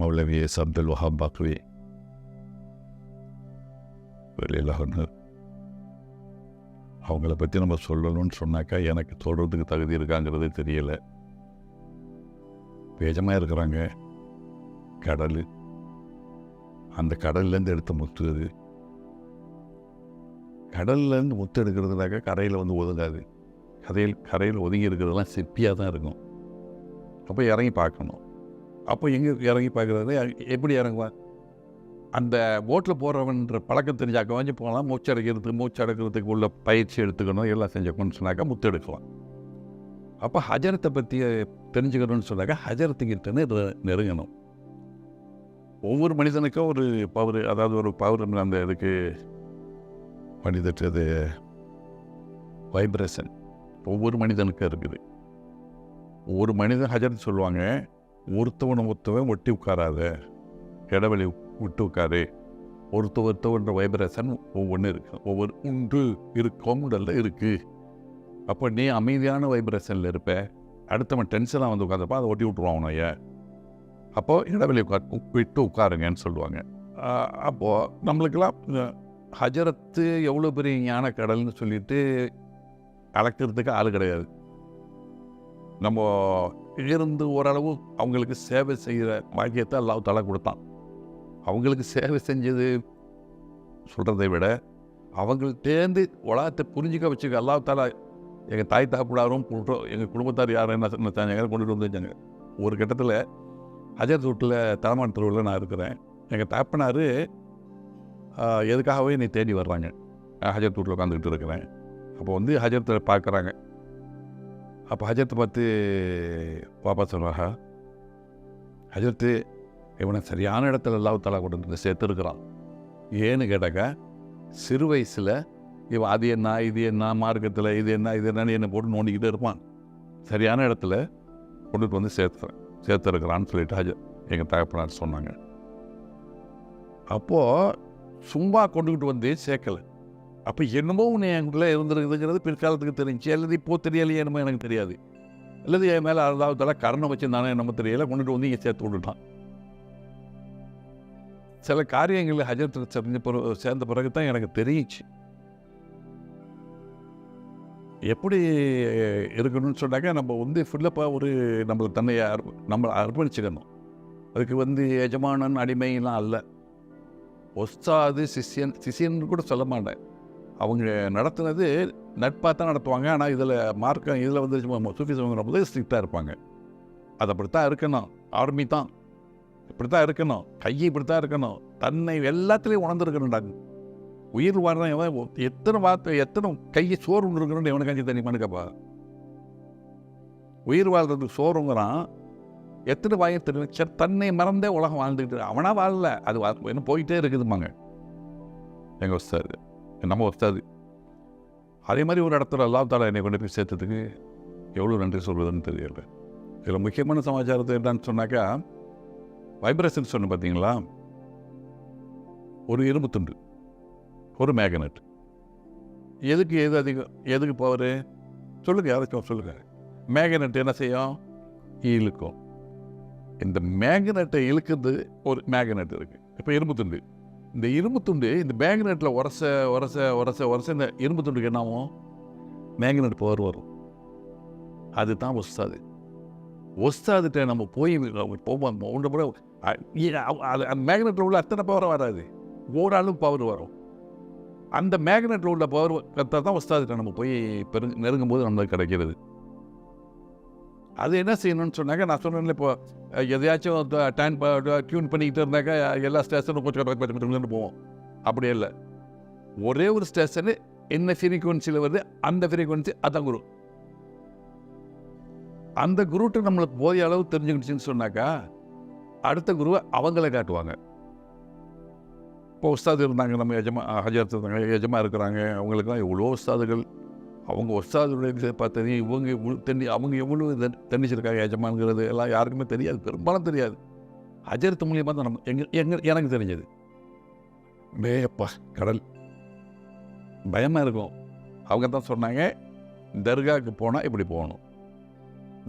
மௌலவி அப்துல் வஹாப் பாக்வி வெளியில் அவங்கள பற்றி நம்ம சொல்லணும்னு சொன்னாக்கா எனக்கு சொல்கிறதுக்கு தகுதி இருக்காங்கிறது தெரியலை. வேஜமாக இருக்கிறாங்க. கடல், அந்த கடல்லேருந்து எடுத்த முத்து அது. கடல்லேருந்து முத்து எடுக்கிறதுனாக்கா கரையில் ஒதுங்காது. கரையில் ஒதுங்கி இருக்கிறதெல்லாம் சிப்பியாக தான் இருக்கும். அப்போ இறங்கி பார்க்கணும். அப்போ எங்கே இறங்கி பார்க்குறது, எப்படி இறங்குவான்? அந்த போட்டில் போகிறவன்ற பழக்கம் தெரிஞ்சாக்க வாங்கி போகலாம். மூச்சு அடைக்கிறதுக்கு உள்ள பயிற்சி எடுத்துக்கணும், எல்லாம் செஞ்சுக்கணும்னு சொன்னாக்கா முத்து எடுக்கலாம். அப்போ ஹஜரத்தை பற்றி தெரிஞ்சுக்கணும்னு சொன்னாக்கா ஹஜரத்துக்கிட்டன்னு நெருங்கணும். ஒவ்வொரு மனிதனுக்கும் ஒரு பவர், அதாவது ஒரு பவர் அந்த இதுக்கு மனிதற்றது வைப்ரேஷன் ஒவ்வொரு மனிதனுக்கும் இருக்குது. ஒவ்வொரு மனிதன் ஹஜரத் சொல்லுவாங்க, ஒருத்தவன் ஒட்டி உட்காராத, இடைவெளி விட்டு உட்காரு. ஒருத்தவன்ற வைப்ரேஷன் ஒவ்வொன்று இருக்கு, ஒவ்வொரு உண்டு இருக்கும் உடல்ல இருக்குது. அப்போ நீ அமைதியான வைப்ரேஷனில் இருப்ப, அடுத்தவன் டென்ஷனாக உட்காந்துப்பா, அதை ஒட்டி விட்ருவான் உனைய. அப்போது இடைவெளி விட்டு உட்காருங்கன்னு சொல்லுவாங்க. அப்போது நம்மளுக்கெல்லாம் ஹஜரத்து எவ்வளோ பெரிய ஞான கடல்னு சொல்லிட்டு அளக்கிறதுக்கு ஆள் கிடையாது. நம்ம இருந்து ஓரளவு அவங்களுக்கு சேவை செய்கிற பாக்கியத்தை அல்லாஹ் தஆலா கொடுத்தான். அவங்களுக்கு சேவை செஞ்சது சொல்கிறதை விட அவங்கள்டேந்து உலகத்தை புரிஞ்சிக்க வச்சுக்க அல்லாஹ் தஆலா எங்கள் தாய் தாப்புடாரும் எங்கள் குடும்பத்தார் யாரும் என்ன கொண்டுட்டு வந்து வச்சாங்க. ஒரு கட்டத்தில் ஹஜரத் வீட்டில் தலைமான் தெருவில் நான் இருக்கிறேன். எங்கள் தாப்பனார் எதுக்காகவே என்னை தேடி வர்றாங்க. ஹஜரத் வீட்டில் உட்காந்துக்கிட்டு இருக்கிறேன். அப்போ ஹஜரத்தை பார்க்குறாங்க. அப்போ ஹஜரத்தை பார்த்து பாப்பா சொல்கிறாங்க, ஹஜரத்து இவனை சரியான இடத்துல அல்லாஹ் தஆலா கொண்டு வந்து சேர்த்துருக்கிறான். ஏன்னு கேட்டாக்கா, சிறு வயசில் இவன் அது என்ன இது என்ன மார்க்கத்தில் இது என்னன்னு என்னை போட்டு நோண்டிக்கிட்டே இருப்பான். சரியான இடத்துல கொண்டுட்டு வந்து சேர்த்துருக்கிறான்னு சொல்லிட்டு எங்கள் தகப்பனார் சொன்னாங்க. அப்போது சும்மா கொண்டுக்கிட்டு வந்து சேர்க்கலை. அப்போ என்னமோ ஒன்று என்கிட்ட இருந்துருக்குதுங்கிறது பிற்காலத்துக்கு தெரிஞ்சு, அல்லது இப்போது தெரியலையே என்னமோ எனக்கு தெரியாது, அல்லது என் மேலே அல்லாஹ் தஆலா கருணை வச்சுருந்தானே என்னமோ தெரியலை, கொண்டுட்டு வந்து இங்கே சேர்த்து விட்டுட்டான். சில காரியங்களில் ஹஜரத் சேர்ந்த பிறகு தான் எனக்கு தெரிஞ்சிச்சு எப்படி இருக்கணும்னு சொன்னாக்கா, நம்ம ஃபுல்லப்பாக நம்மளை அர்ப்பணிச்சுக்கணும். அதுக்கு எஜமானன் அடிமைலாம் அல்ல. ஒஸ்தாது சிஷியன் கூட சொல்ல மாட்டேன். அவங்க நடத்துனது நட்பாக தான் நடத்துவாங்க. ஆனால் இதில் மார்க்கம் இதில் சூஃபிசம் ரொம்ப ஸ்ட்ரிக்டாக இருப்பாங்க. அது அப்படித்தான் இருக்கணும். ஆர்மி தான் இப்படித்தான் இருக்கணும், கையை இப்படித்தான் இருக்கணும், தன்னை எல்லாத்துலேயும் உணர்ந்துருக்கணும்டாங்க. உயிர் வாழ்றான் எத்தனை கையை சோறு ஒன்று இருக்கணும்னு எவனுக்கு அஞ்சு தண்ணி மனுக்கப்பா. உயிர் வாழ்றதுக்கு சோறுங்கிறான், எத்தனை வாயை தெரியும். தன்னை மறந்தே உலகம் வாழ்ந்துக்கிட்டு அவனா வாழல, அது என்ன போயிட்டே இருக்குதுமாங்க எங்கள் ஒஸ்தாது, நம்ம ஒஸ்தாது. அதே மாதிரி ஒரு இடத்துல அல்லாஹ் தஆலா என்னை கொண்டு போய் சேர்த்ததுக்கு எவ்வளோ நன்றி சொல்வதுன்னு தெரியல. இதில் முக்கியமான சமாச்சாரத்தை என்னன்னு சொன்னாக்கா, வைப்ரேஷன் சொன்ன பார்த்தீங்களா, ஒரு இரும்பு துண்டு, ஒரு மேக்னெட். எதுக்கு எது அதிகம், எதுக்கு பவர் சொல்லுங்கள், யாராச்சும் சொல்லுங்கள். மேக்னெட் என்ன செய்யும், இழுக்கும். இந்த மேக்னெட்டை இழுக்கிறது ஒரு மேக்னெட் இருக்குது. இப்போ இரும்பு துண்டு, இந்த இரும்பு துண்டு இந்த மேக்னெட்டில் உரச இந்த இரும்பு துண்டுக்கு என்ன ஆகும், மேக்னெட் பவர் வரும். அதுதான் ஒஸ்தாதுகிட்ட நம்ம போவோம் ஒன்று கூட அந்த மேக்னெட்டில் உள்ள அத்தனை பவர் வராது, ஓரளவு பவர் வரும். அந்த மேக்னெட்டில் உள்ள பவர் கரெக்டாக தான் ஒஸ்தாதுகிட்ட நம்ம போய் நெருங்கும் போது நம்மளுக்கு கிடைக்கிறது. அது என்ன செய்யணும்னு சொன்னாக்க, நான் சொன்னேன்ல, இப்போ எதையாச்சும் டியூன் பண்ணிக்கிட்டு இருந்தாக்கா எல்லா ஸ்டேஷனும் கொஞ்சம் போவோம். அப்படியே இல்லை, ஒரே ஒரு ஸ்டேஷனு என்ன ஃப்ரீக்குவன்சியில் வருது அந்த ஃப்ரீக்குவன்சி அதான் குரு. அந்த குருட்டு நம்மளுக்கு போதிய அளவு தெரிஞ்சுக்கிடுச்சின்னு சொன்னாக்கா அடுத்த குருவை அவங்களே காட்டுவாங்க. இப்போ உஸ்தாது இருந்தாங்க, நம்ம ஹஜரத் இருந்தாங்க, எஜமா இருக்கிறாங்க, அவங்களுக்குலாம் எவ்வளோ உஸ்தாதுகள். அவங்க ஒஸ்தாதுடைய பார்த்தது அவங்க எவ்வளோ தெரிஞ்சிருக்காங்க எஜமான்கிறது எல்லாம் யாருக்குமே தெரியாது, பெரும்பாலும் தெரியாது. ஹஜரத் மூலியமாக தான் எனக்கு தெரிஞ்சது. மேப்பா கடல் பயமாக இருக்கும். அவங்க தான் சொன்னாங்க, தர்காவுக்கு போனால் இப்படி போகணும்,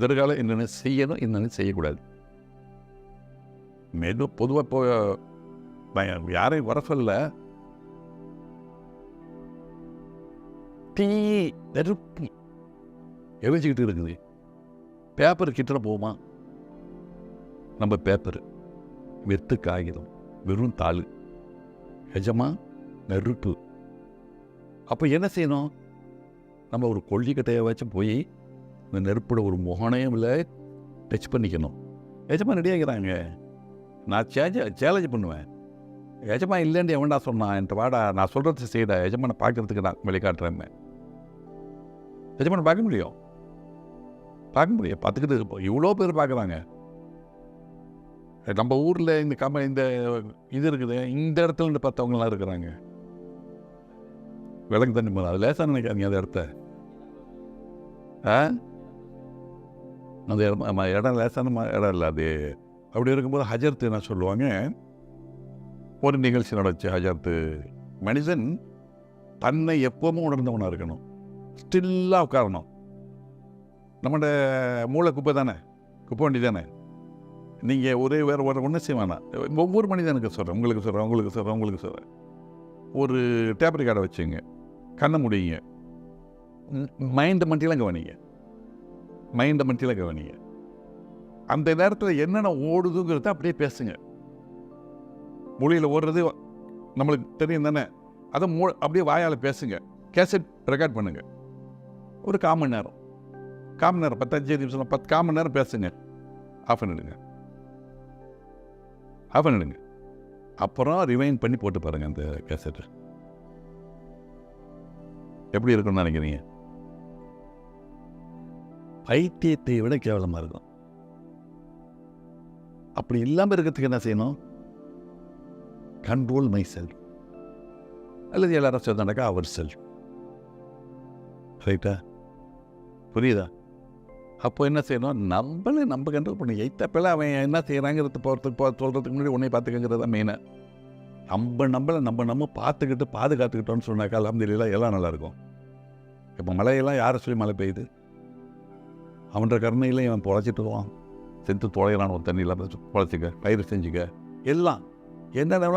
தர்காவில் என்னென்ன செய்யணும் என்னென்ன செய்யக்கூடாது. பொதுவாக இப்போ யாரையும் வர சொல்ல, தீ நெருப்பு எரிஞ்சிக்கிட்டு இருக்குது. பேப்பர் கிட்ட போகுமா? நம்ம பேப்பர் வெத்து காகிதம், வெறும் தாள். எஜமா நெருப்பு. அப்போ என்ன செய்யணும்? நம்ம ஒரு கொல்லிக்கட்டையை வச்சு போய் இந்த நெருப்போட ஒரு முகனையும் இல்லை டச் பண்ணிக்கணும். எஜமா ரெடியாகிறாங்க, நான் சேலஞ்ச் பண்ணுவேன். எஜமா இல்லைன்னு எவன்டா சொன்னான்? என்கிட்ட வாடா, நான் சொல்கிறது செய்யடா, எஜமானை பார்க்கறதுக்கு நான் வெளிக்காட்டுறேன். எஜமானை பார்க்க முடியும், பார்த்துக்கிட்டு இவ்வளோ பேர் பார்க்குறாங்க. நம்ம ஊரில் இந்த இது இருக்குது, இந்த இடத்துல இருந்து பார்த்தவங்களாம் இருக்கிறாங்க. விளக்கு தண்ணி போதும், அது லேசாக நினைக்காதீங்க அந்த இடத்த. அந்த இடம் லேசான இடம் இல்லை அது. அப்படி இருக்கும்போது ஹஜரத்து என்ன சொல்லுவாங்க, ஒரு நிகழ்ச்சி நடந்துச்சு. ஹஜரத்து, மனிதன் தன்னை எப்போவுமே உணர்ந்தவனாக இருக்கணும், ஸ்டில்லாக உட்காரணும். நம்மளோட மூளை குப்பை தானே, குப்பை வண்டி தானே. நீங்கள் வேறு ஒன்றும் செய்வானா? ஒவ்வொரு மனிதனுக்கு சொல்கிறேன், உங்களுக்கு சொல்கிறேன். ஒரு டேப் ரெக்கார்டை வச்சுங்க, கண்ணை முடியுங்க, மைண்டை மட்டிலாம் கவனிங்க. அந்த நேரத்தில் என்னென்ன ஓடுதுங்கிறத அப்படியே பேசுங்க. மொழியில் ஓடுறது நம்மளுக்கு தெரியும் தானே, அதை அப்படியே வாயால் பேசுங்க. கேசட் ரெக்கார்ட் பண்ணுங்க. ஒரு 1/4 மணி நேரம், 15 நிமிஷம், 1/4 மணி நேரம் பேசுங்க. ஆஃப் பண்ணிடுங்க. அப்புறம் ரிவைண்ட் பண்ணி போட்டு பாருங்கள் அந்த கேசட்டு. எப்படி இருக்குன்னு நினைக்கிறீங்க? பைத்தியத்தை விட கேவலமாக இருக்கும். அப்படி இல்லாமல் இருக்கிறதுக்கு என்ன செய்யணும்? கண்ட்ரோல் மை செல்ஃப், அல்லது எல்லாரும் சேர்ந்தாக்கா அவர் செல்ஃப். ரைட்டா? புரியுதா? அப்போ என்ன செய்யணும்? நம்ம கண்ட்ரோல் பண்ணி எய்த்தப்பில் அவன் என்ன செய்கிறாங்கிறது சொல்கிறதுக்கு முன்னாடி உன்னை பார்த்துக்கங்கிறது தான் மெயினாக. நம்ம பார்த்துக்கிட்டு பாதுகாத்துக்கிட்டோன்னு சொன்னாக்கா அல்ஹம்துலில்லாஹ் எல்லாம் நல்லாயிருக்கும். இப்போ மழையெல்லாம் யாரை சொல்லி மழை பெய்யுது? அவன்ற கருணையில் இவன் பொழைச்சிட்டுருவான், செத்து தொலைகிறான். ஒரு தண்ணி இல்லாமல் பொழைச்சிக்க, பயிர் செஞ்சுக்க, எல்லாம் என்னென்ன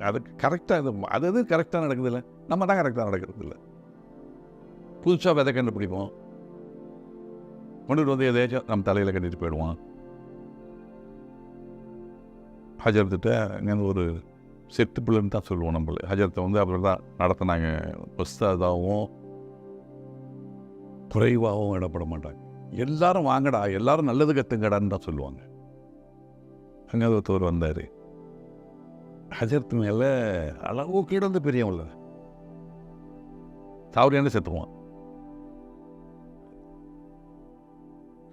அது கரெக்டாக, அது கரெக்டாக நடக்குதில்ல. நம்ம தான் கரெக்டாக நடக்கிறது இல்லை. புதுசாக விதை கண்டுபிடிப்போம், கொண்டுட்டு வந்து எதாச்சும் நம்ம தலையில் கட்டிட்டு போயிடுவான். ஹஜரத்துட்ட அங்கே ஒரு செட்டு பிள்ளைன்னு தான் சொல்லுவோம் நம்மள. ஹஜரத்தை அப்படி தான் நடத்தினாங்க. உஸ்தாதாகவும் குறைவாகவும் இடப்பட மாட்டாங்க. எல்லாரும் வாங்கடா, எல்லாரும் நல்லது கற்றுங்கடான்னு தான் சொல்லுவாங்க. அங்கே ஒருத்தவர் வந்தார், ஹஜரத்து மேலே அளவு கிடந்து பெரியவங்கள சாவரியாண்டு செத்துருவான்.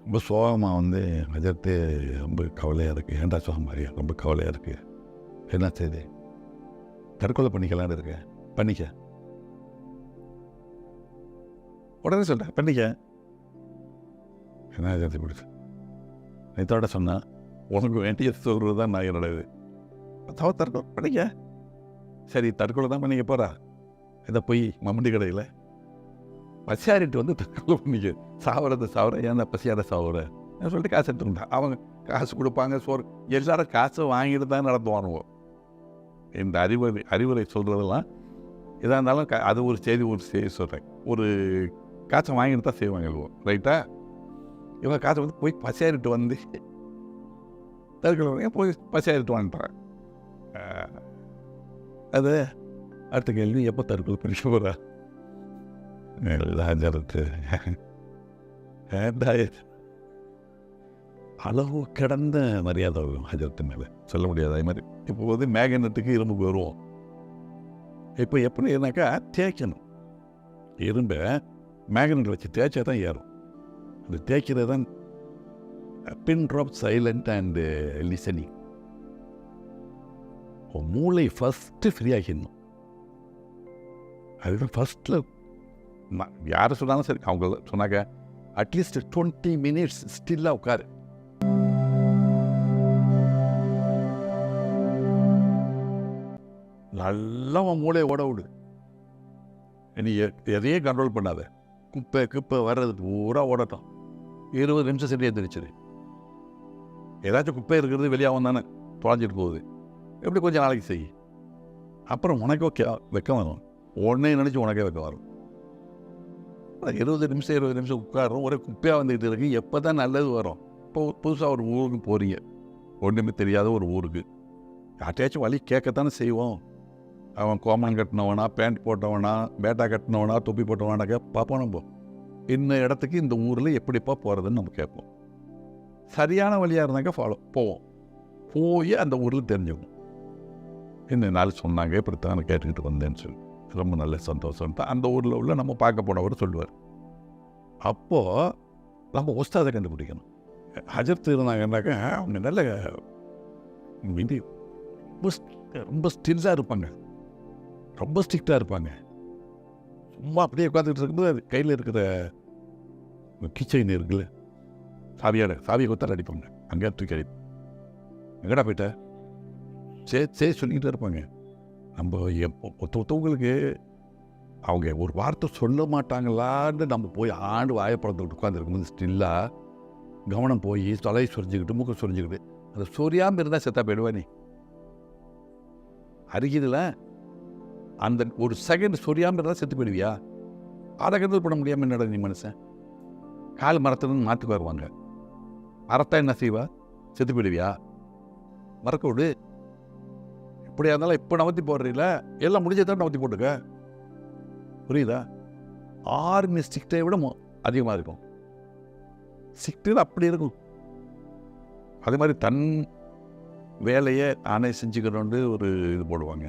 ரொம்ப சோகமாக ஹஜரத்து ரொம்ப கவலையாக இருக்குது. ஏன்டா சோகம் மாதிரியா? ரொம்ப கவலையாக இருக்குது. என்ன செய்து? தற்கொலை பண்ணிக்கலான்னு இருக்கேன். பண்ணிக்க. உடனே சொல்கிறேன், பண்ணிக்க. என்ன ஹஜரத்து பிடிச்சி நேத்தோட சொன்னால், உனக்கு வேண்டிய சொல்கிறது தான் நான் என்னோட இது. தற்கொலை பண்ணிக்க. சரி, தற்கொலை தான் பண்ணிக்க போகிறா. இதை போய் மம்மடி கடையில் பசியாரிட்டு தற்கொலை பண்ணிக்க. சாவர ஏன் பசியார சாவுற சொல்லிட்டு காசு எடுத்துக்கிட்டான். அவங்க காசு கொடுப்பாங்க, சோறு, எல்லாரும் காசை வாங்கிட்டு தான் நடத்துவானுவோ. இந்த அறிவுரை சொல்கிறதெல்லாம் எதாக இருந்தாலும் அது ஒரு செய்தி சொல்கிறேன். ஒரு காசை வாங்கிட்டு தான் செய்வாங்க இல்லவோ. ரைட்டா? இவன் காசை போய் பசியாரிட்டு தற்கொலை போய் பசியாரிட்டு வந்துட்டான். அது அடுத்த கேள்வி, எப்போ தற்கொலை பண்ணிக்க போகிறா? அளவு கடந்த மரியாதை ஹஜரத்து மேலே சொல்ல முடியாது. அது மாதிரி இப்போ மேகனட்டுக்கு இரும்புக்கு வருவோம். இப்போ எப்படினாக்கா தேய்க்கணும். இரும்பை மேகனட் வச்சு தேய்ச்சா தான் ஏறும். அந்த தேய்க்கிறது தான் பின் ட்ராப் சைலண்ட் அண்டு லிசனிங். மூளை ஃபஸ்ட்டு ஃப்ரீ ஆகிடணும். அதுதான் ஃபஸ்ட்டில். யார் சொன்னாலும் சரி, அவங்க சொன்னாங்க அட்லீஸ்ட் 20 minutes ஸ்டில்லாக உட்காரு. நல்லா உன் மூளையை ஓட விடு. நீ எதையே கண்ட்ரோல் பண்ணாத. குப்பை வர்றது பூரா ஓடட்டும். 20 நிமிஷம் சரியாக தெரிச்சிரு. ஏதாச்சும் குப்பை இருக்கிறது வெளியாகும் தானே. தொலைஞ்சிட்டு போகுது, எப்படி கொஞ்சம் நாளைக்கு செய், அப்புறம் உனக்கே வெக்கம் வரும், உடனே நினச்சி உனக்கே வெக்கம் வரும். 20 நிமிஷம் உட்காரோம், ஒரே குப்பையாக வந்துக்கிட்டு இருக்கு, எப்போ தான் நல்லது வரும்? இப்போ புதுசாக ஒரு ஊருக்கு போகிறீங்க, ஒன்றுமே தெரியாத ஒரு ஊருக்கு, யார்ட்டையாச்சும் வழி கேட்கத்தானே செய்வோம். அவன் கோமன் கட்டினவனா, பேண்ட் போட்டவனா, பேட்டா கட்டினவனா, தொப்பி போட்டவனாக்க பார்ப்போம். நம்ம இந்த இடத்துக்கு இந்த ஊரில் எப்படிப்பா போகிறதுன்னு நம்ம கேட்போம். சரியான வழியாக இருந்தாக்க போவோம், போய் அந்த ஊரில் தெரிஞ்சுக்கணும். இந்த நாள் சொன்னாங்க, இப்படித்தான் கேட்டுக்கிட்டு வந்தேன்னு சொல்லி ரொம்ப நல்ல சந்தோஷம் தான் அந்த ஊரில் உள்ள நம்ம பார்க்க போனவர் சொல்லுவார். அப்போது நம்ம உஸ்தாதை கண்டுபிடிக்கணும். ஹஜரத் இருந்தாங்கன்னாக்க அவங்க நல்ல இது ரொம்ப ஸ்டில்ஸாக இருப்பாங்க, ரொம்ப ஸ்ட்ரிக்டாக இருப்பாங்க. சும்மா அப்படியே உட்காந்துக்கிட்டு இருக்கும்போது அது கையில் இருக்கிற கிச்சன் இருக்குல்ல, சாவியை கொத்தால் அடிப்பாங்க, அங்கே தூக்கி அடிப்போம். எங்கடா போயிட்ட சே சொல்லிக்கிட்டே இருப்பாங்க. நம்ம ஒருத்தவங்களுக்கு அவங்க ஒரு வார்த்தை சொல்ல மாட்டாங்களான்னு நம்ம போய் ஆண்டு வாயப்படத்துக்கிட்டு உட்காந்துருக்கும்போது ஸ்டில்லாக கவனம் போய் தலையை சொரிஞ்சுக்கிட்டு மூக்க சொரிஞ்சுக்கிட்டு அதை சொரியாமல் இருந்தால் செத்தா போயிடுவா. நீ அருகிதில் அந்த ஒரு செகண்ட் சொரியாமல் இருந்தால் செத்து போயிடுவியா? அதை கண்ட்ரோல் பண்ண முடியாமல் என்னடா நீ மனுஷன்? கால் மரத்துலேருந்து மாற்றுக்கு வருவாங்க, மரத்தா என்ன செய்வா? செத்து போயிடுவியா? மறக்க விடு. இப்படியா இருந்தாலும் இப்போ நவத்தி போடுறீங்கள, எல்லாம் முடிஞ்சதான் நவத்தி போட்டுக்க, புரியுதா? ஆர்மி ஸ்ட்ரிக்டை விட அதிகமாக இருக்கும். ஸ்ட்ரிக்டில் அப்படி இருக்கும். அதே மாதிரி தன் வேலையை நானே செஞ்சுக்கிறோன்னு ஒரு இது போடுவாங்க.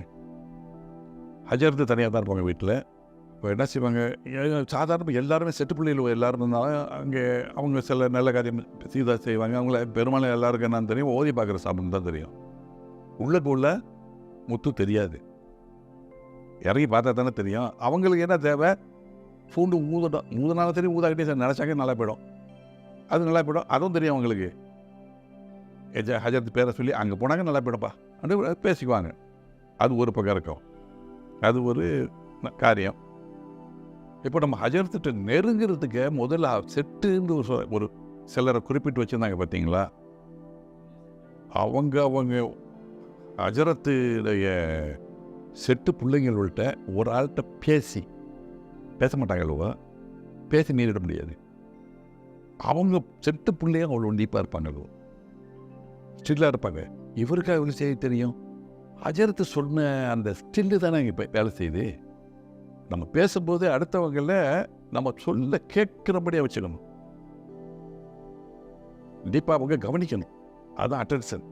ஹஜரத்து தனியாக தான் இருப்பாங்க வீட்டில். இப்போ என்ன செய்வாங்க, சாதாரண எல்லாருமே செட்டு பிள்ளைகள் எல்லாரும் இருந்தாலும் அங்கே அவங்க சில நல்ல காரியம் சீதா செய்வாங்க. அவங்கள பெரும்பாலும் எல்லாருக்கும் என்னன்னு தெரியும், ஓதி பார்க்குற சாப்பிட்னு தான் தெரியும். உள்ள முத்து தெரியாது, இறங்கி பார்த்தா தானே தெரியும். அவங்களுக்கு என்ன தேவை, பூண்டு ஊதுனாலும் தெரியும், ஊதாக்கிட்டே நினச்சாக்க நல்லா போயிடும், அது நல்லா போயிடும், அதுவும் தெரியும் அவங்களுக்கு. ஹஜரத்து பேரை சொல்லி அங்கே போனாங்க நல்லா போயிடும்ப்பா அப்படி பேசிக்குவாங்க. அது ஒரு பக்கம் இருக்கும், அது ஒரு காரியம். இப்போ நம்ம ஹஜரத்துட்டு நெருங்கிறதுக்கு முதல்ல செட்டுன்னு ஒரு சிலரை குறிப்பிட்டு வச்சுருந்தாங்க பார்த்தீங்களா? அவங்க ஹஜரத்துடைய செட்டு பிள்ளைங்கள்கிட்ட ஒரு ஆள்கிட்ட பேச மாட்டாங்க, பேசி நீரிட முடியாது. அவங்க செட்டு பிள்ளைங்க அவ்வளோ டீப்பாக இருப்பாங்க, ஸ்டில்லாக இருப்பாங்க. இவருக்கு அவ்வளோ செய்ய தெரியும். ஹஜரத்து சொன்ன அந்த ஸ்டில்லு தானே இப்போ வேலை செய்யுது. நம்ம பேசும்போது அடுத்தவங்கள நம்ம சொல்ல கேட்குறபடியாக வச்சுக்கணும், டீப்பாக அவங்க கவனிக்கணும். அதுதான் அட்டென்ஷன்.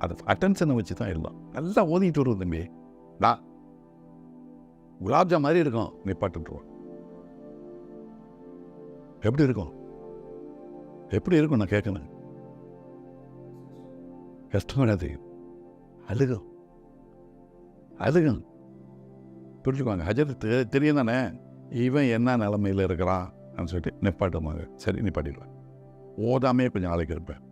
அது அட்டென்ஷனை வச்சு தான் எல்லாம் நல்லா ஓதிட்டு வருவோம். தம்பி நான் குலாப்ஜா மாதிரி இருக்கும், நிப்பாட்டுருவோம். எப்படி இருக்கும் நான் கேட்கணும். கஷ்டம் கிடையாது, அழுகும் புரிஞ்சுக்குவாங்க. ஹஜரத்து தெரியும் தானே இவன் என்ன நிலைமையில் இருக்கிறான் அப்படின்னு சொல்லிட்டு நிப்பாட்டுவாங்க. சரி நிப்பாட்டிடுவேன், ஓதாமே கொஞ்சம் நாளைக்கு இருப்பேன்.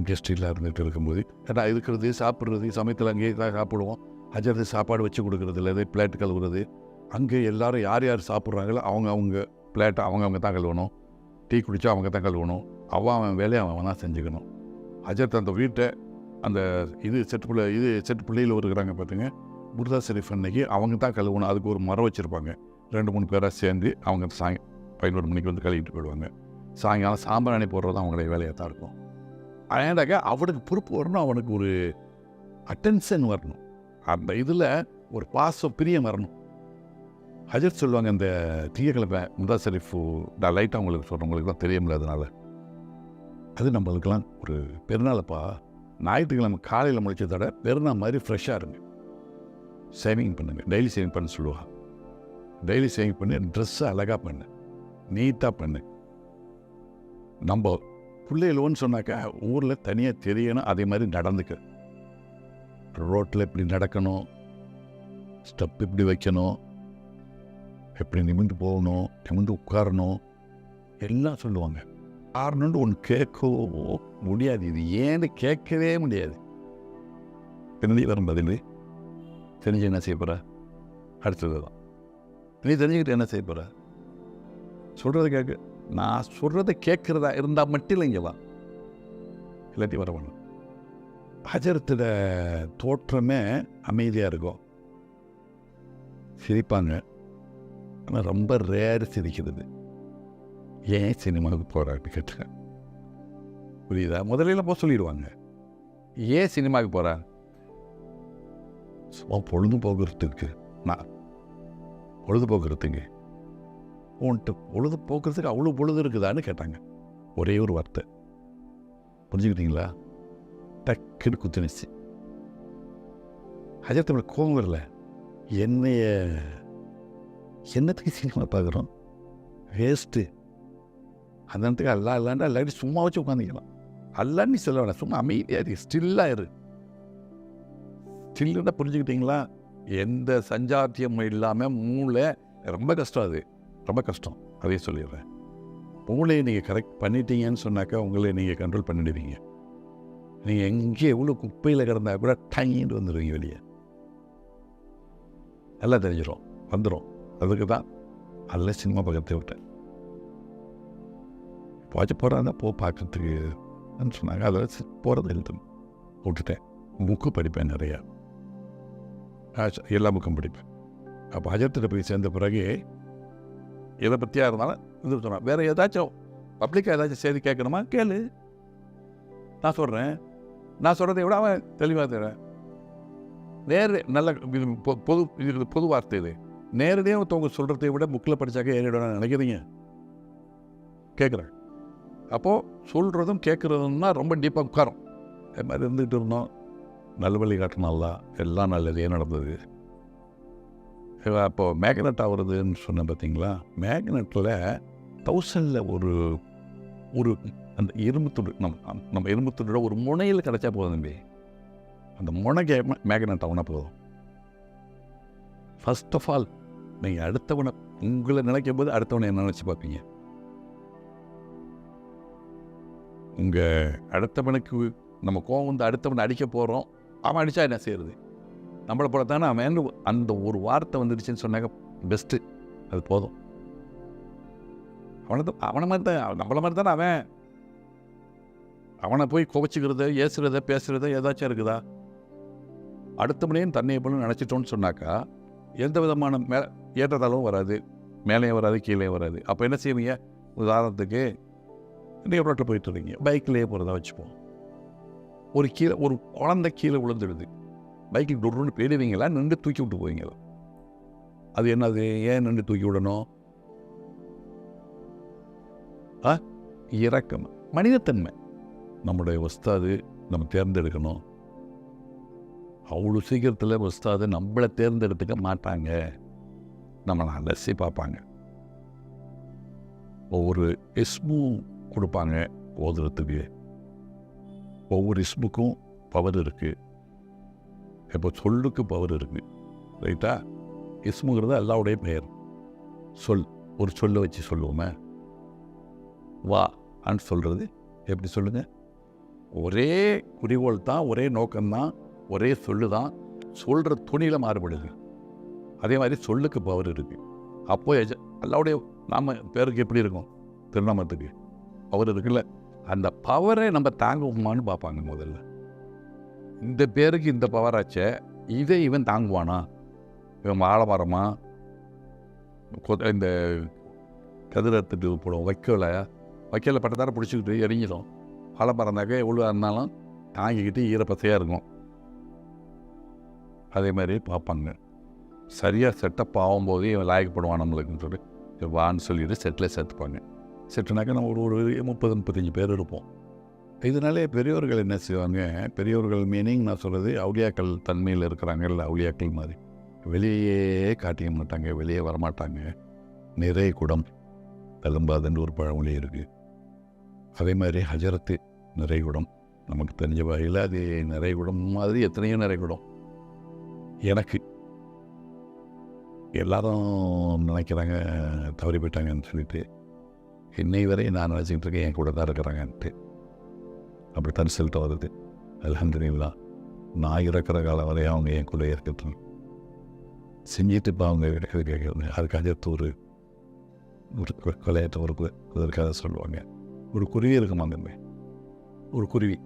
கெஸ்டில் இருந்துகிட்டு இருக்கும்போது ஏன்னா இருக்கிறது சாப்பிட்றது, சமயத்தில் அங்கேயே தான் சாப்பிடுவோம். ஹஜரத்து சாப்பாடு வச்சு கொடுக்குறது இல்லை, பிளேட்டு கழுவுறது. அங்கே எல்லோரும் யார் சாப்பிட்றாங்களோ அவங்க பிளேட்டை அவங்க தான் கழுவணும். டீ குடித்தா அவங்க தான் கழுவணும். அவன் வேலையை அவன் தான் செஞ்சுக்கணும். ஹஜரத் அந்த வீட்டை அந்த செட்டு பிள்ளையில் இருக்கிறாங்க பார்த்துங்க, முர்தா ஷெரீஃப் அன்னைக்கு அவங்க தான் கழுவணும். அதுக்கு ஒரு மரம் வச்சுருப்பாங்க, 2-3 பேராக சேர்ந்து அவங்க 11 மணிக்கு வந்து கழுவிட்டு போயிடுவாங்க. சாயங்காலம் சாம்பிராணி போடுறது அவங்களுடைய வேலையாக தான் இருக்கும். ஏண்டாக்க அவனுக்கு பொறுப்பு வரணும், அவனுக்கு ஒரு அட்டென்ஷன் வரணும், அந்த இதில் ஒரு பாசம் பிரியம் வரணும். ஹஜரத் சொல்லுவாங்க, இந்த திங்கக்கிழமை முர்தா ஷெரீஃப் நான் லைட்டாக உங்களுக்கு சொல்கிறவங்களுக்கு தான் தெரிய முடியாதனால, அது நம்மளுக்கெல்லாம் ஒரு பெருநாளப்பா. ஞாயிற்றுக்கிழமை காலையில் முடிச்சதோட பெருநாள் மாதிரி ஃப்ரெஷ்ஷாக இருங்க, சேவிங் பண்ணுங்க, டெய்லி சேவிங் பண்ண சொல்லுவாங்க. டெய்லி சேவிங் பண்ணி ட்ரெஸ்ஸை அழகாக பண்ணு, நீட்டாக பண்ணு. நம்ம பிள்ளைகளோன்னு சொன்னாக்கா ஊரில் தனியாக தெரியணும், அதே மாதிரி நடந்துக்க. ரோட்டில் இப்படி நடக்கணும், ஸ்டெப் இப்படி வைக்கணும், எப்படி நிமிந்து போகணும், நிமிந்து உட்காரணும், எல்லாம் சொல்லுவாங்க. காரணம்னு ஒன்று கேட்கவோ முடியாது, இது ஏன்னு கேட்கவே முடியாது. பின்னாடி வரும் பதில் தெரிஞ்சு என்ன செய்ய போகிற, அடுத்தது தான் நீ தெரிஞ்சுக்கிட்டு என்ன செய்ய போகிற, சொல்கிறத கேட்க. நான் சொல்கிறத கேட்குறதா இருந்தால் மட்டும் இல்லை, இங்கே வா. இல்லாட்டி வரவேணும். ஹஜரத்தோட தோற்றமே அமைதியாக இருக்கும், சிரிப்பாங்க. ஆனால் ரொம்ப ரேர் சிரிக்கிறது. ஏன் சினிமாவுக்கு போகிறான்னு கேட்டேன். புரியுதா? முதல்ல போக சொல்லிடுவாங்க, ஏன் சினிமாவுக்கு போகிறா? சும்மா பொழுதுபோக்குறதுக்கு. நான் பொழுதுபோக்குறதுக்கு உன்ட்டு பொழுதுபோக்குறதுக்கு அவ்வளோ பொழுது இருக்குதான்னு கேட்டாங்க. ஒரே ஒரு வார்த்தை, புரிஞ்சுக்கிட்டீங்களா? டக்குன்னு குத்துனுச்சு. ஹஜரத் நம்மளுக்கு கோவம் வரல, என்னத்துக்கு சினிமா பார்க்குறோம், வேஸ்ட்டு. அந்த நேரத்துக்கு இல்லாண்டா இல்லாட்டி சும்மா வச்சு உட்காந்துக்கலாம். அல்லான்னு சொல்ல வேணாம், சும்மா அமைதியாக இருக்கு, ஸ்டில்லாக இரு. ஸ்டில்லுன்னா புரிஞ்சுக்கிட்டீங்களா? எந்த சஞ்சாத்தியமும் இல்லாமல் மூளை ரொம்ப கஷ்டம், அது ரொம்ப கஷ்டம். அதையும் சொல்லிடுறேன். மூளையை நீங்கள் கரெக்ட் பண்ணிட்டீங்கன்னு சொன்னாக்கா உங்களை நீங்கள் கண்ட்ரோல் பண்ணிடுவீங்க. நீங்கள் எங்கே எவ்வளோ குப்பையில் கிடந்தா கூட டைன்னு வந்துடுவீங்க வெளியே. எல்லாம் தெரிஞ்சிடும், வந்துடும். அதுக்கு தான் அல்ல சினிமா பக்கத்தை விட்டேன். போச்சு போகிறாங்க பார்க்கறதுக்கு சொன்னாங்க. அதில் போகிறது எழுதுன்னு விட்டுட்டேன். புக்கு படிப்பேன் நிறையா, எல்லா புக்கும் படிப்பேன். அப்போ ஹஜரத்திட்ட போய் சேர்ந்த பிறகு எதை பற்றியாக இருந்தாலும் இது சொன்னேன். வேறு ஏதாச்சும் பப்ளிக்காக ஏதாச்சும் செய்தி கேட்கணுமா கேளு, நான் சொல்கிறேன். நான் சொல்கிறத விட அவன் தெளிவாக தரேன். நல்ல பொது வார்த்தை இது. நேரடியாக ஒருத்தவங்க சொல்கிறத விட புக்கில் படித்தாக்க ஏறிடும் நினைக்கிறீங்க? கேட்குறேன். அப்போது சொல்கிறதும் கேட்குறதுன்னா ரொம்ப டீப்பாக உட்காரும். அது மாதிரி இருந்துகிட்டு இருந்தோம். நல்வழி காட்டினால எல்லாம் நல்லதே நடந்தது. அப்போது மேக்னெட் ஆகுறதுன்னு சொன்னேன் பார்த்தீங்களா? மேக்னெட்டில் 1000 ஒரு அந்த இரும்பு துண்டு, நம்ம இரும்பு துண்டோட ஒரு முனையில் கிடச்சா போதும் தம்பி. அந்த முனைக்கு மேக்னெட் ஆகுனா போதும். ஃபர்ஸ்ட் ஆஃப் ஆல் நீங்கள் அடுத்தவனை உங்களை நினைக்கும் போது அடுத்தவனை என்ன நினச்சி பார்ப்பீங்க? உங்கள் அடுத்தவனுக்கு நம்ம கோவம் வந்து அடுத்தவனை அடிக்க போகிறோம், அவன் அடித்தா என்ன செய்யறது? நம்மளை போல தானே அவன். அந்த ஒரு வார்த்தை வந்துடுச்சுன்னு சொன்னாக்க பெஸ்ட்டு, அது போதும். அவனை மாதிரி தான், நம்மளை மாதிரி தானே அவன். அவனை போய் குவச்சிக்கிறத, ஏசுறத, பேசுகிறத ஏதாச்சும் இருக்குதா? அடுத்தவனையும் தன்னையை போல நினச்சிட்டோன்னு சொன்னாக்கா எந்த விதமான ஏற்றத்தாலும் வராது, மேலேயும் வராது, கீழே வராது. அப்போ என்ன செய்வீங்க? உதாரணத்துக்கு நீங்கள் ரோட்டில் போயிட்டு இருக்கீங்க, பைக்கிலேயே போகிறதா வச்சுப்போம். ஒரு குழந்தை கீழே விழுந்துடுது, பைக்கில் டொருன்னு போயிடுவீங்களா, நின்று தூக்கி விட்டு போவீங்களா? அது என்னது? ஏன் நின்று தூக்கி விடணும்? இரக்கம், மனிதத்தன்மை. நம்முடைய உஸ்தாது நம்ம தேர்ந்தெடுக்கணும். அவ்வளோ சீக்கிரத்தில் உஸ்தாது நம்மளை தேர்ந்தெடுத்துக்க மாட்டாங்க, நம்மளை அலசி பார்ப்பாங்க. ஒவ்வொரு இஸ்மும் கொடுப்பாங்க ஓதுறதுக்கு. ஒவ்வொரு இஸ்முக்கும் பவர் இருக்குது. இப்போ சொல்லுக்கு பவர் இருக்குது, ரைட்டா? இஸ்முங்கிறது அல்லாவுடைய பெயர். ஒரு சொல்லை வச்சு சொல்லுவோமே, வா அன்னு சொல்கிறது எப்படி சொல்லுங்க? ஒரே குறிக்கோள் தான், ஒரே நோக்கம்தான், ஒரே சொல்லு தான், சொல்கிற துணியில் மாறுபடுது. அதே மாதிரி சொல்லுக்கு பவர் இருக்குது. அப்போ அல்லாவுடைய நாம பேருக்கு எப்படி இருக்கும்? திருநாமத்துக்கு பவர் இருக்குல்ல, அந்த பவரை நம்ம தாங்குவோமான்னு பார்ப்பாங்க முதல்ல. இந்த பேருக்கு இந்த பவராச்சே, இதை இவன் தாங்குவானா? இவன் ஆலமரமா, இந்த கதிரத்துட்டு போடும் வைக்கல பட்டத்தார பிடிச்சிக்கிட்டு எரிஞ்சிடும். ஆலமரந்தாக்க எவ்வளோ இருந்தாலும் தாங்கிக்கிட்டு ஈரப்பசையாக இருக்கும். அதே மாதிரி பார்ப்பாங்க. சரியாக செட்டப் ஆகும்போது இவன் லாயக்கப்படுவான் நம்மளுக்குன்னு சொல்லி வான்னு சொல்லிட்டு செட்டில் சேர்த்துப்பாங்க. செட்டுனாக்கா நம்ம ஒரு 30-35 பேர் இருப்போம். இதனாலே பெரியவர்கள் என்ன செய்வாங்க? பெரியவர்கள் மீனிங் நான் சொல்கிறது அவுலியாக்கள் தன்மையில் இருக்கிறாங்க. இல்லை அவுலியாக்கள் மாதிரி வெளியே காட்டிக்க மாட்டாங்க, வெளியே வரமாட்டாங்க. நிறைய குடம் தழும்பாதுன்னு ஒரு பழமொழி இருக்குது. அதே மாதிரி ஹஜரத்து நிறைய குடம், நமக்கு தெரிஞ்ச வகையில் அது நிறைய குடம் மாதிரி எத்தனையோ நிறைய குடம். எனக்கு எல்லாரும் நினைக்கிறாங்க தவறி போயிட்டாங்கன்னு சொல்லிட்டு, இன்னை வரை நான் நினச்சிக்கிட்டு இருக்கேன் என் கூட தான் இருக்கிறாங்கன்ட்டு. அப்படித்தான் ரிசல்ட் வருது. அல்ஹம்துலில்லாஹ். நான் இறக்குற காலம் வரையும் அவங்க என் கூட இருக்கட்டும். செஞ்சுட்டு இப்போ அவங்க கேட்குறது அதுக்கு அஜத்து ஒரு கொலையற்ற ஒரு இதற்காக சொல்லுவாங்க. ஒரு குருவி இருக்குமாங்க, ஒரு குருவி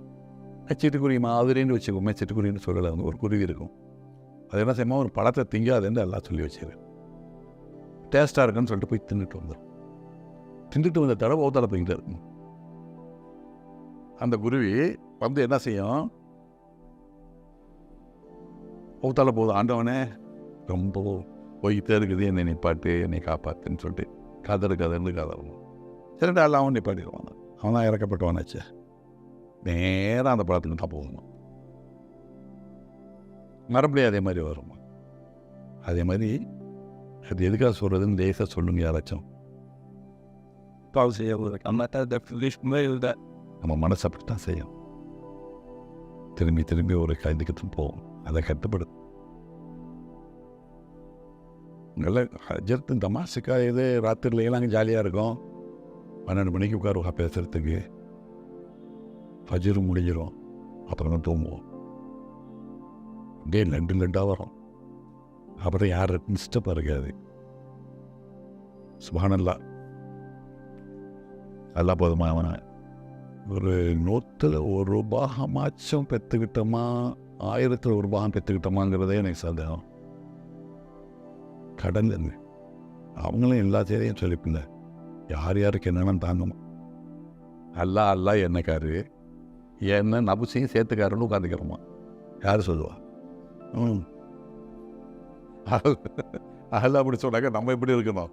சிட்டுக்குருவி மாதிரின்னு வச்சுக்கோமே, சிட்டுக்குருவின்னு சொல்லலை, வந்து ஒரு குருவி இருக்கும். அது என்ன செய்யுமா, ஒரு பழத்தை திங்காதுன்னு எல்லாம் சொல்லி வச்சிரு. டேஸ்ட்டாக இருக்குன்னு சொல்லிட்டு போய் தின்னுட்டு வந்துடும். தின்னுட்டு வந்த தடவை ஓத்தால போய்கிட்டே இருக்கும். அந்த குருவி வந்து என்ன செய்யும், ஓத்தால போகுது, ஆண்டவனே ரொம்ப போய்கிட்டே இருக்குது, என்னை நிப்பாட்டு, என்னை காப்பாற்றுன்னு சொல்லிட்டு கதறணும். சரிடா, எல்லாம் அவன் நிப்பாட்டிடுவான். அவன் தான் இறக்கப்பட்டவனாச்சு. நேராக அந்த பழத்துக்கு தான் போகணும். மறுபடியும் அதே மாதிரி வரும். அதே மாதிரி அது எதுக்காக சொல்கிறதுன்னு லேசாக சொல்லுங்க யாராச்சும். நம்ம மனசு அப்படித்தான் செய்யும். திரும்பி திரும்பி ஒரு இதுக்குத்தான் போகும். அதை கட்டுப்படுது. நல்ல ஹஜ்ரத்து தமாஷுக்காக இது ராத்திரிலாம் ஜாலியாக இருக்கும். 12 மணிக்கு உட்காருவா பேசுகிறதுக்கு. ஃபஜ்ர் முடிஞ்சிடும், அப்புறம் தான் தூங்குவோம். அப்படியே லண்டாக வரும். அப்புறம் யார் டிஸ்டர்பாக இருக்காது. சுப்ஹானல்லாஹ். அல்லா போதுமா, அவனை ஒரு 100ல் 1 பாகமாச்சும் பெற்றுக்கிட்டோமா, 1000ல் 1 பாகம் பெற்றுக்கிட்டோமாங்கிறதே எனக்கு சந்தேகம். கடல் என்ன, அவங்களும் எல்லா செய்தியும் சொல்லிப்பில்ல, யார் யாருக்கு என்னென்னு தாங்கம்மா. அல்லா என்னக்காரு, என்ன நபுசையும் சேர்த்துக்காருன்னு உட்காந்துக்கிறோமா, யார் சொல்லுவா? அல்லா அப்படி சொன்னாக்க நம்ம எப்படி இருக்கணும்?